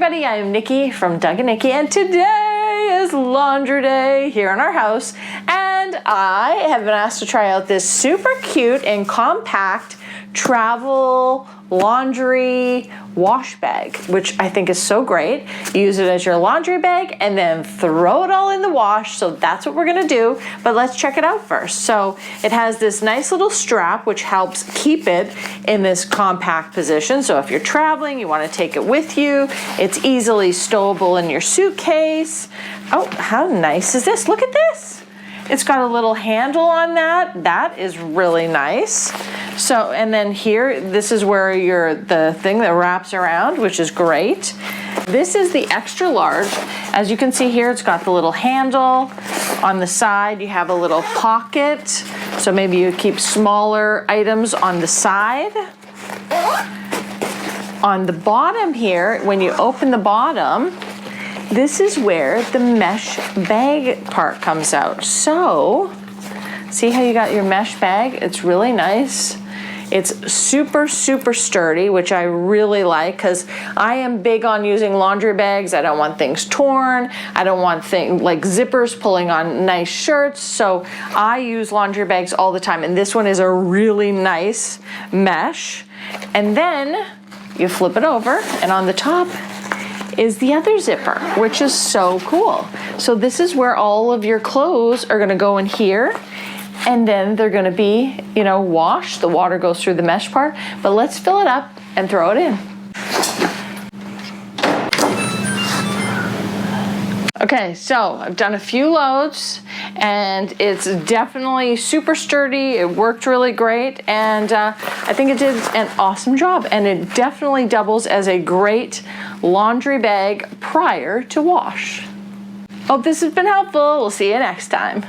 everybody, I am Nikki from Doug and Nikki, and today is laundry day here in our house, and I have been asked to try out this super cute and compact travel laundry wash bag, which I think is so great. You use it as your laundry bag and then throw it all in the wash, so that's what we're gonna do, but let's check it out first. So it has this nice little strap which helps keep it in this compact position, so if you're traveling, you wanna take it with you, it's easily stowable in your suitcase. Oh, how nice is this? Look at this. It's got a little handle on that. That is really nice. So, and then here, this is where the thing that wraps around, which is great. This is the extra large. As you can see here, it's got the little handle. On the side, you have a little pocket. So maybe you keep smaller items on the side. On the bottom here, when you open the bottom, this is where the mesh bag part comes out. So, see how you got your mesh bag? It's really nice. It's super, super sturdy, which I really like because I am big on using laundry bags. I don't want things torn. I don't want things like zippers pulling on nice shirts. So I use laundry bags all the time. And this one is a really nice mesh. And then you flip it over, and on the top is the other zipper, which is so cool. So this is where all of your clothes are gonna go in here, and then they're gonna be, washed. The water goes through the mesh part, but let's fill it up and throw it in. Okay, so I've done a few loads, and it's definitely super sturdy. It worked really great, and I think it did an awesome job, and it definitely doubles as a great laundry bag prior to wash. Hope this has been helpful. We'll see you next time.